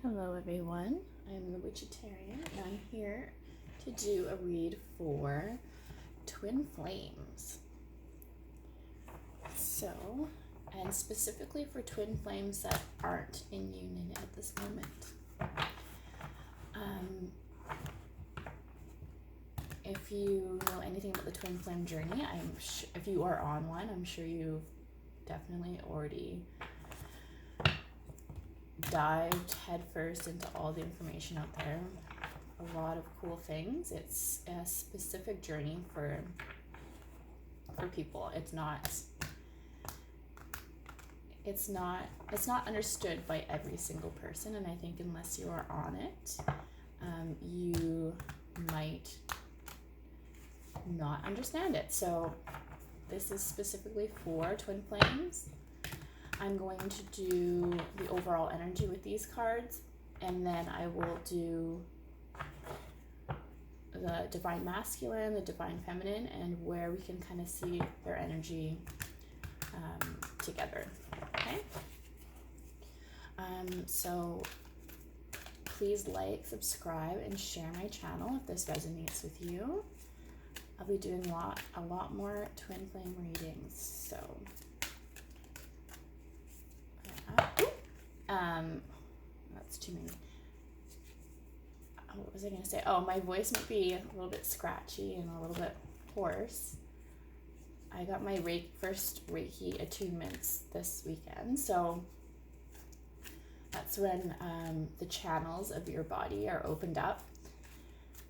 Hello everyone, I'm Thewitchatarian and I'm here to do a read for twin flames. So, and specifically for twin flames that aren't in union at this moment. If you know anything about the twin flame journey, if you are on one, I'm sure you've definitely already dived headfirst into all the information out there. A lot of cool things. It's a specific journey for people. It's not understood by every single person, and I think unless you are on it, you might not understand it. So this is specifically for twin flames. I'm going to do the overall energy with these cards, and then I will do the divine masculine, the divine feminine, and where we can kind of see their energy together. Okay? So please like, subscribe, and share my channel if this resonates with you. I'll be doing a lot more twin flame readings, so that's too many. What was I going to say? Oh, my voice might be a little bit scratchy and a little bit hoarse. I got my first Reiki attunements this weekend, so that's when the channels of your body are opened up,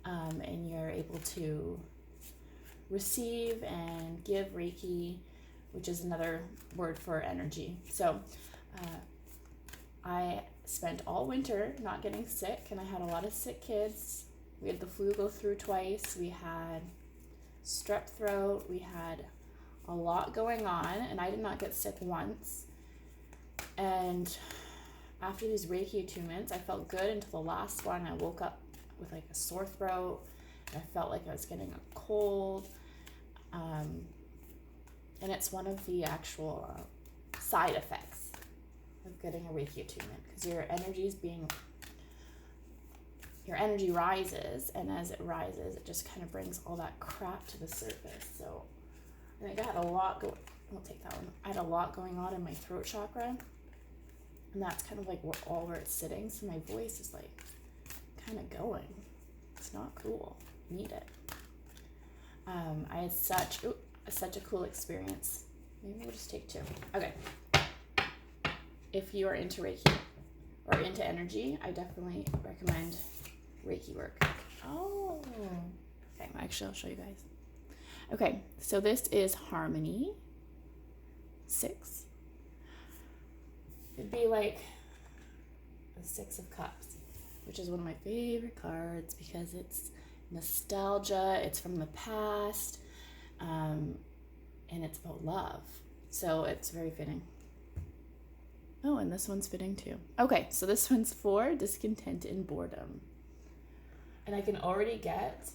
and you're able to receive and give Reiki, which is another word for energy. So I spent all winter not getting sick, and I had a lot of sick kids. We had the flu go through twice. We had strep throat. We had a lot going on, and I did not get sick once. And after these Reiki attunements, I felt good until the last one. I woke up with like a sore throat. I felt like I was getting a cold. And it's one of the actual side effects of getting a Reiki attunement, because your energy rises, and as it rises, it just kind of brings all that crap to the surface. So I think I had a lot I'll take that one. I had a lot going on in my throat chakra, and that's kind of like where it's sitting. So my voice is like kind of going. It's not cool. Need it. I had such a cool experience. Maybe we'll just take two. Okay. If you are into Reiki or into energy, I definitely recommend Reiki work. Oh. Okay, actually I'll show you guys. Okay, so this is Harmony 6. It'd be like the 6 of Cups, which is one of my favorite cards because it's nostalgia, it's from the past, and it's about love. So it's very fitting. Oh, and this one's fitting too. Okay, so this one's for discontent and boredom. And I can already get,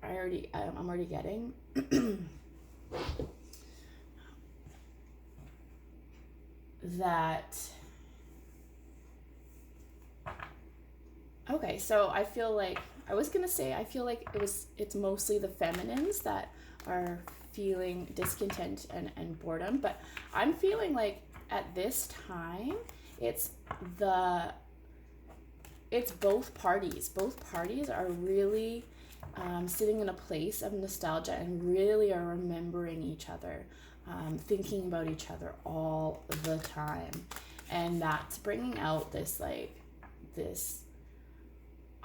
I'm already getting that. Okay, so I feel like, I feel like it's mostly the feminines that are feeling discontent and boredom, but I'm feeling like at this time, it's both parties. Both parties are really sitting in a place of nostalgia and really are remembering each other, thinking about each other all the time. And that's bringing out this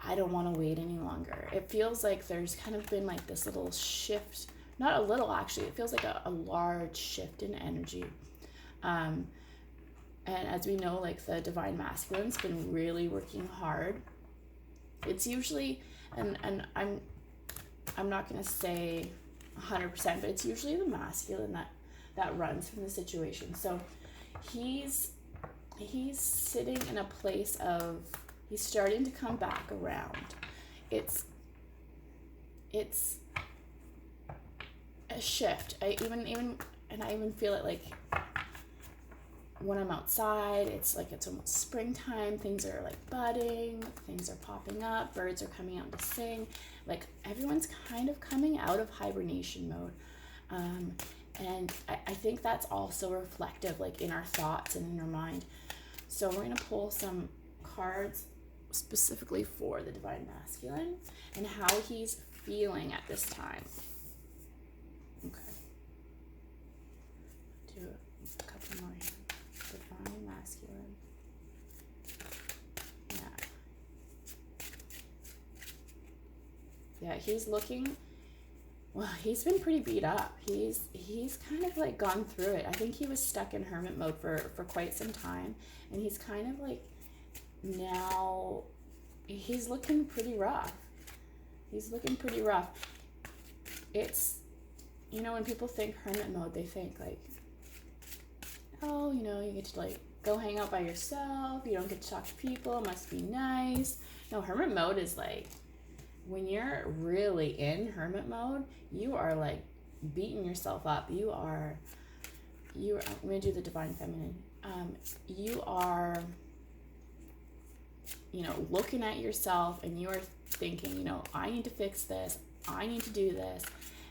I don't want to wait any longer. It feels like there's kind of been like this little shift, not a little actually, it feels like a large shift in energy. And as we know, like the divine masculine's been really working hard. It's usually, and I'm not going to say 100%, but it's usually the masculine that runs from the situation. So he's sitting in a place of, he's starting to come back around. It's a shift. I even feel it like when I'm outside, it's like it's almost springtime. Things are like budding, things are popping up, birds are coming out to sing. Like everyone's kind of coming out of hibernation mode. And I think that's also reflective, like in our thoughts and in our mind. So we're going to pull some cards specifically for the Divine Masculine and how he's feeling at this time. Okay. Do a couple more here. Divine Masculine. Yeah, he's looking, well, he's been pretty beat up. He's kind of like gone through it. I think he was stuck in hermit mode for quite some time, and he's kind of like, now he's looking pretty rough. He's looking pretty rough. It's, you know, when people think hermit mode, they think like, oh, you know, you get to like go hang out by yourself, you don't get to talk to people, it must be nice. No, hermit mode is like, when you're really in hermit mode, you are like beating yourself up. You are, I'm going to do the Divine Feminine. You are, you know, looking at yourself and you're thinking, you know, I need to fix this. I need to do this.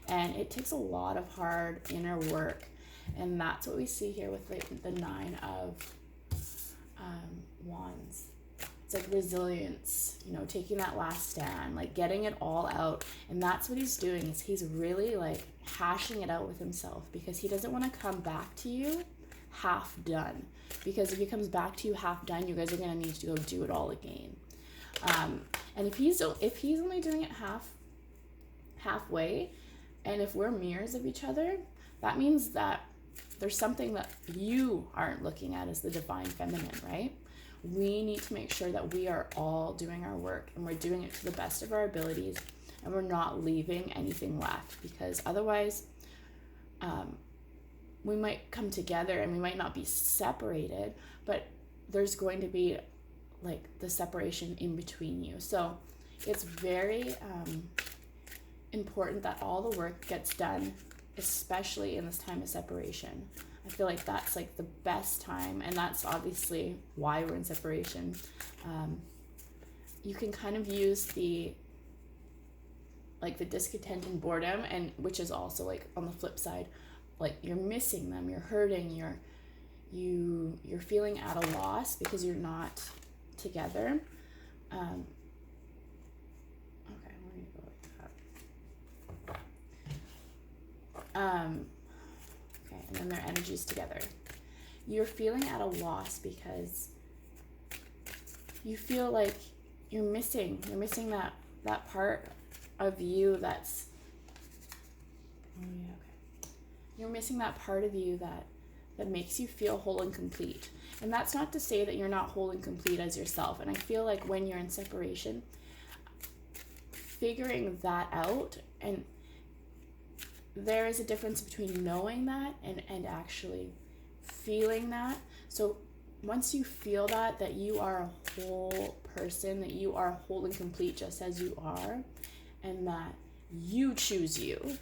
And it takes a lot of hard inner work. And that's what we see here with the Nine of Wands. It's like resilience, you know, taking that last stand, like getting it all out. And that's what he's doing, is he's really like hashing it out with himself, because he doesn't want to come back to you half done. Because if he comes back to you half done, you guys are going to need to go do it all again. And if he's only doing it halfway, and if we're mirrors of each other, that means that there's something that you aren't looking at as the Divine Feminine, right? We need to make sure that we are all doing our work and we're doing it to the best of our abilities, and we're not leaving anything left, because otherwise we might come together and we might not be separated, but there's going to be like the separation in between you. So it's very important that all the work gets done, especially in this time of separation. I feel like that's like the best time, and that's obviously why we're in separation. You can kind of use the discontent and boredom, and which is also like on the flip side, like you're missing them, you're hurting, you're feeling at a loss because you're not together. Okay, let me go like that. Okay, and then their energies together. You're feeling at a loss because you feel like you're missing that part of you that's, you're missing that part of you that makes you feel whole and complete. And that's not to say that you're not whole and complete as yourself. And I feel like when you're in separation, figuring that out, and there is a difference between knowing that and actually feeling that. So once you feel that you are a whole person, that you are whole and complete just as you are, and that you choose you,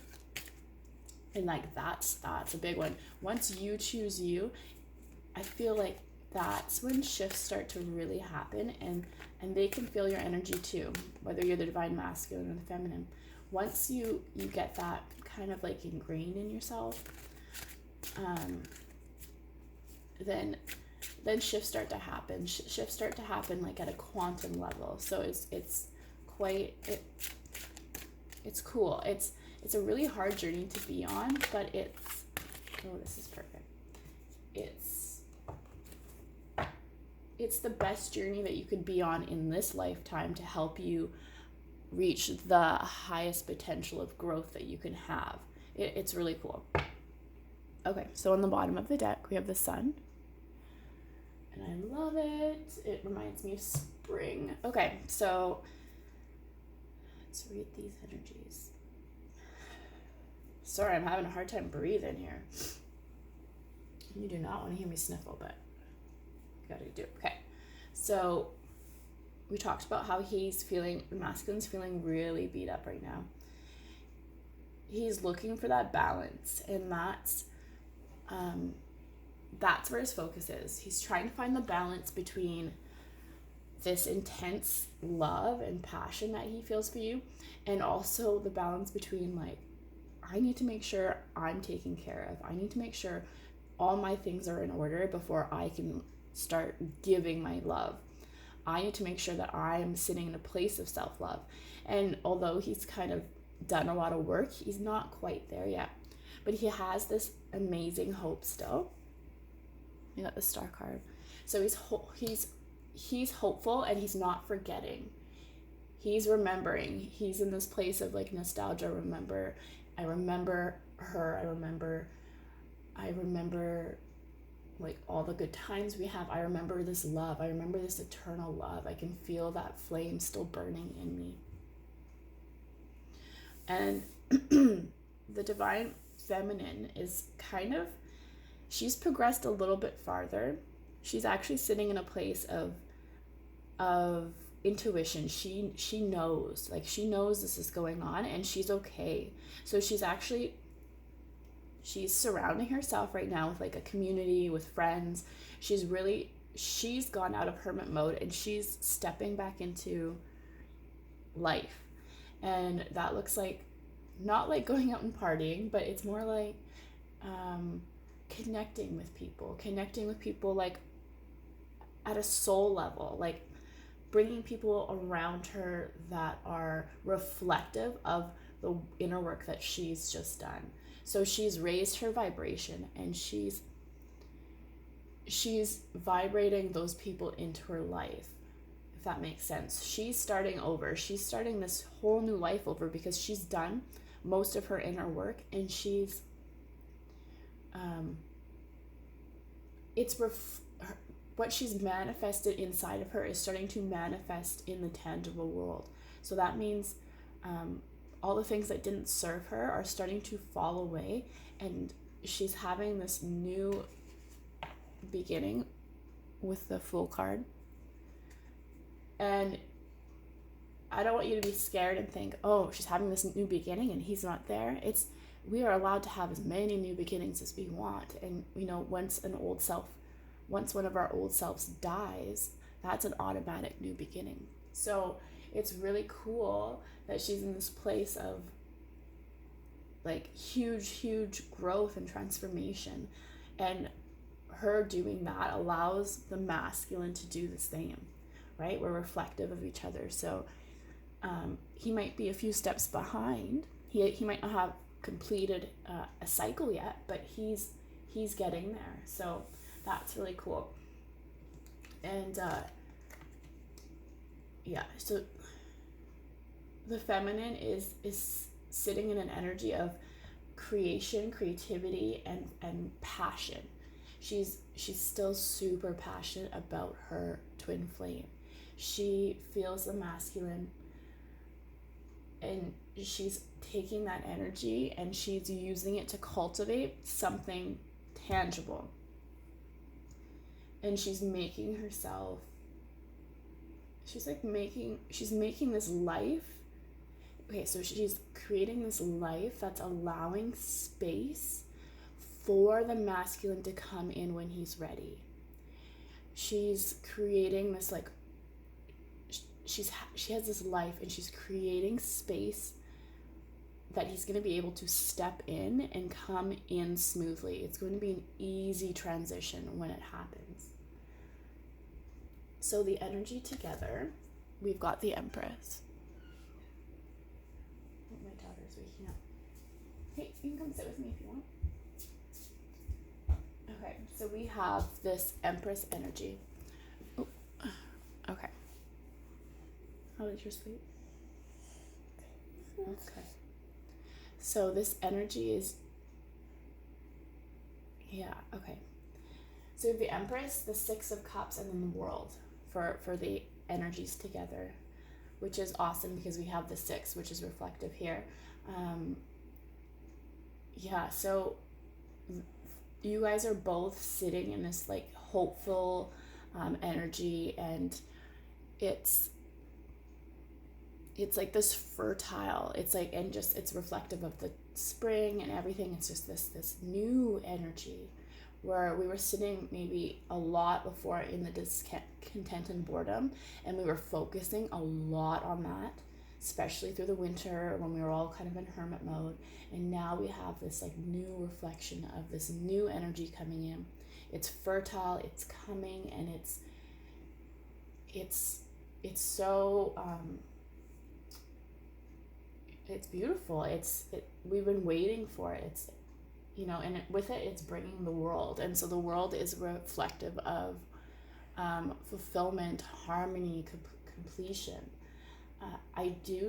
and like that's a big one. Once you choose you, I feel like that's when shifts start to really happen, and they can feel your energy too, whether you're the Divine Masculine or the Feminine. Once you get that kind of like ingrained in yourself, then shifts start to happen. Shifts start to happen like at a quantum level. So it's cool. It's a really hard journey to be on, but this is perfect. It's the best journey that you could be on in this lifetime to help you reach the highest potential of growth that you can have. It's really cool. Okay, so on the bottom of the deck, we have the Sun. And I love it. It reminds me of spring. Okay, so let's read these energies. Sorry, I'm having a hard time breathing here. You do not want to hear me sniffle, but you gotta do it. Okay, so we talked about how he's feeling, the masculine's feeling really beat up right now. He's looking for that balance, and that's that's where his focus is. He's trying to find the balance between this intense love and passion that he feels for you, and also the balance between like, I need to make sure I'm taken care of. I need to make sure all my things are in order before I can start giving my love. I need to make sure that I'm sitting in a place of self-love. And although he's kind of done a lot of work, he's not quite there yet. But he has this amazing hope still. You got the star card. So he's hopeful, and he's not forgetting. He's remembering. He's in this place of like nostalgia. I remember her. I remember like all the good times we have. I remember this love. I remember this eternal love. I can feel that flame still burning in me. And the divine feminine is kind of, she's progressed a little bit farther. She's actually sitting in a place of intuition. She knows, like she knows this is going on, and she's okay. So she's surrounding herself right now with like a community, with friends. She's gone out of hermit mode, and she's stepping back into life. And that looks like, not like going out and partying, but it's more like connecting with people like at a soul level, like bringing people around her that are reflective of the inner work that she's just done. So she's raised her vibration, and she's vibrating those people into her life, if that makes sense. She's starting over. She's starting this whole new life over because she's done most of her inner work, and she's what she's manifested inside of her is starting to manifest in the tangible world. So that means all the things that didn't serve her are starting to fall away, and she's having this new beginning with the Fool card. And I don't want you to be scared and think, oh, she's having this new beginning and he's not there. We are allowed to have as many new beginnings as we want. And once one of our old selves dies, that's an automatic new beginning. So it's really cool that she's in this place of like huge growth and transformation. And her doing that allows the masculine to do the same, right? We're reflective of each other. So he might be a few steps behind. He might not have completed a cycle yet, but he's getting there. So that's really cool. And so the feminine is sitting in an energy of creation, creativity, and passion. She's still super passionate about her twin flame. She feels the masculine, and she's taking that energy and she's using it to cultivate something tangible. And she's making herself, she's making this life. Okay, so she's creating this life that's allowing space for the masculine to come in when he's ready. She's creating this like, she has this life, and she's creating space that he's going to be able to step in and come in smoothly. It's going to be an easy transition when it happens. So the energy together, we've got the Empress. Oh, my daughter's waking up. Hey, you can come sit with me if you want. Okay, so we have this Empress energy. Oh, okay. How was your sleep? Okay. So this energy is, okay. So we have the Empress, the Six of Cups, and then the World for the energies together, which is awesome because we have the Six, which is reflective here. So you guys are both sitting in this like hopeful energy, and it's like this fertile, it's like, and just, it's reflective of the spring and everything. It's just this new energy where we were sitting maybe a lot before in the discontent and boredom, and we were focusing a lot on that, especially through the winter when we were all kind of in hermit mode. And now we have this like new reflection of this new energy coming in. It's fertile, it's coming, and it's so it's beautiful. We've been waiting for it. It's, you know, and with it, it's bringing the world. And so the world is reflective of fulfillment, harmony, completion. I do